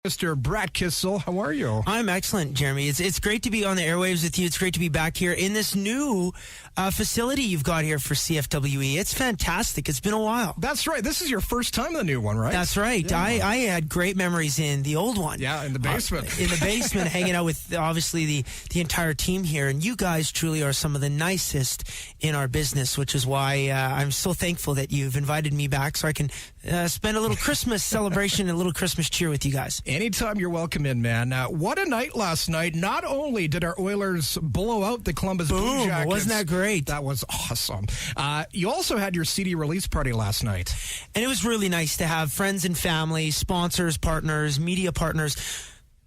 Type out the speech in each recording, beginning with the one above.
Mr. Brett Kissel, how are you? I'm excellent, Jeremy. It's great to be on the airwaves with you. It's great to be back here in this new facility you've got here for CFWE. It's fantastic. It's been a while. That's right. This is your first time in the new one, right? That's right. Yeah. I had great memories in the old one. Yeah, in the basement. Hanging out with, obviously, the entire team here. And you guys truly are some of the nicest in our business, which is why I'm so thankful that you've invited me back so I can spend a little Christmas celebration and a little Christmas cheer with you guys. Anytime you're welcome in, man. What a night last night. Not only did our Oilers blow out the Columbus Blue Jackets. Wasn't that great? That was awesome. You also had your CD release party last night. And it was really nice to have friends and family, sponsors, partners, media partners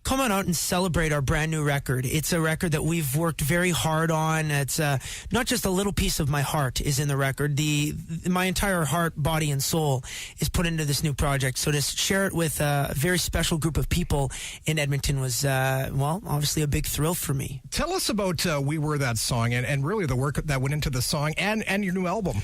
come on out and celebrate our brand new record. It's a record that we've worked very hard on. It's not just a little piece of my heart is in the record. My entire heart, body, and soul is put into this new project. So to share it with a very special group of people in Edmonton was, obviously a big thrill for me. Tell us about We Were That Song and really the work that went into the song and your new album.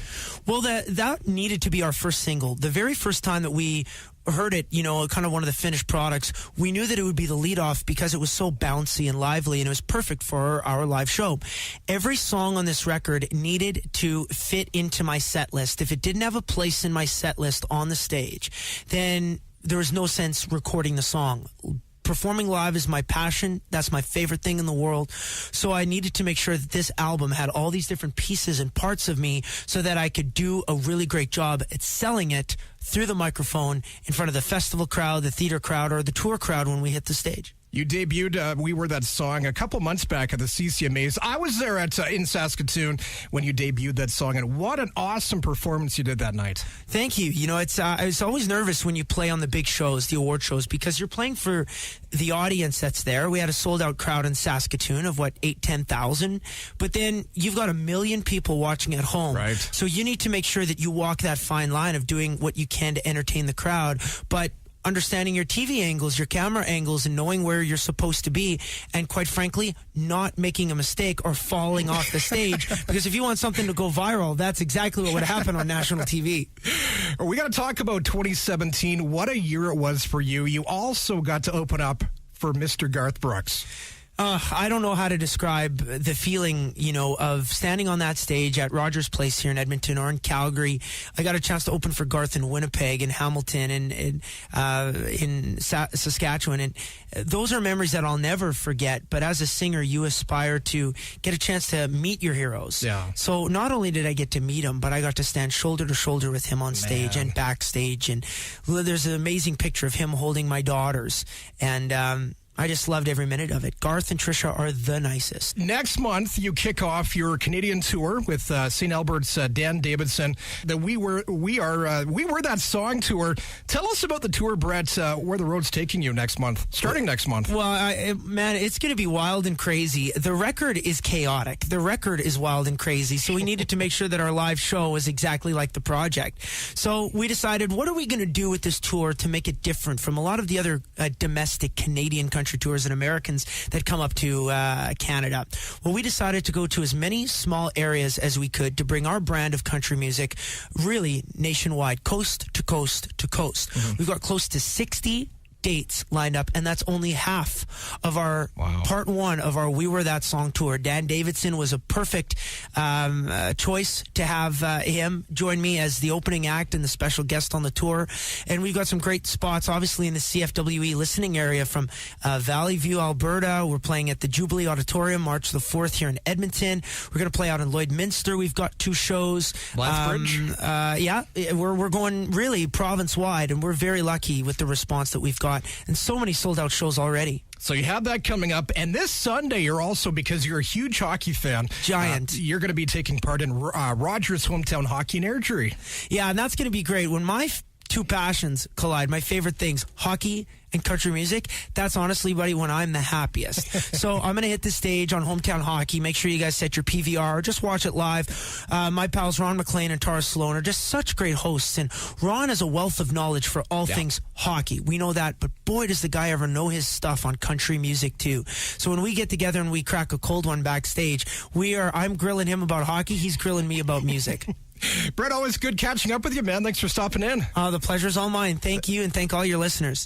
Well, that needed to be our first single. The very first time that we heard it, kind of one of the finished products, we knew that it would be the lead off because it was so bouncy and lively and it was perfect for our live show. Every song on this record needed to fit into my set list. If it didn't have a place in my set list on the stage, then there was no sense recording the song. Performing live is my passion. That's my favorite thing in the world. So I needed to make sure that this album had all these different pieces and parts of me so that I could do a really great job at selling it through the microphone in front of the festival crowd, the theater crowd, or the tour crowd when we hit the stage. You debuted We Were That Song a couple months back at the CCMAs. I was there in Saskatoon when you debuted that song, and what an awesome performance you did that night. Thank you. I was always nervous when you play on the big shows, the award shows, because you're playing for the audience that's there. We had a sold-out crowd in Saskatoon of, 10,000? But then you've got 1 million people watching at home. Right. So you need to make sure that you walk that fine line of doing what you can to entertain the crowd, but understanding your TV angles, your camera angles, and knowing where you're supposed to be, and quite frankly, not making a mistake or falling off the stage, because if you want something to go viral, that's exactly what would happen on national TV. We got to talk about 2017. What a year it was for you. You also got to open up for Mr. Garth Brooks. I don't know how to describe the feeling, of standing on that stage at Rogers Place here in Edmonton or in Calgary. I got a chance to open for Garth in Winnipeg and Hamilton and in Saskatchewan. And those are memories that I'll never forget. But as a singer, you aspire to get a chance to meet your heroes. Yeah. So not only did I get to meet him, but I got to stand shoulder to shoulder with him on stage and backstage. And there's an amazing picture of him holding my daughters. And, I just loved every minute of it. Garth and Trisha are the nicest. Next month, you kick off your Canadian tour with St. Albert's Dan Davidson. The We Were That Song tour. Tell us about the tour, Brett. Where the road's taking you next month, starting next month. Well, it's going to be wild and crazy. The record is chaotic. The record is wild and crazy. So we needed to make sure that our live show was exactly like the project. So we decided, what are we going to do with this tour to make it different from a lot of the other domestic Canadian country tours and Americans that come up to Canada? Well, we decided to go to as many small areas as we could to bring our brand of country music really nationwide, coast to coast to coast. Mm-hmm. We've got close to 60 dates lined up, and that's only half of our part one of our We Were That Song tour. Dan Davidson was a perfect choice to have him join me as the opening act and the special guest on the tour. And we've got some great spots, obviously, in the CFWE listening area from Valley View, Alberta. We're playing at the Jubilee Auditorium March the 4th here in Edmonton. We're going to play out in Lloydminster. We've got 2 shows. Lethbridge? We're going really province-wide, and we're very lucky with the response that we've got. And so many sold-out shows already. So you have that coming up. And this Sunday, you're also, because you're a huge hockey fan, giant, you're going to be taking part in Rogers Hometown Hockey and Archery. Yeah, and that's going to be great. When my two passions collide, my favorite things, hockey and country music, that's honestly, buddy, when I'm the happiest. So I'm going to hit the stage on Hometown Hockey. Make sure you guys set your PVR or just watch it live. My pals Ron McLean and Tara Sloan are just such great hosts, and Ron has a wealth of knowledge for all things hockey. We know that, but boy, does the guy ever know his stuff on country music too. So when we get together and we crack a cold one backstage, I'm grilling him about hockey, he's grilling me about music. Brett, always good catching up with you, man. Thanks for stopping in. The pleasure's all mine. Thank you, and thank all your listeners.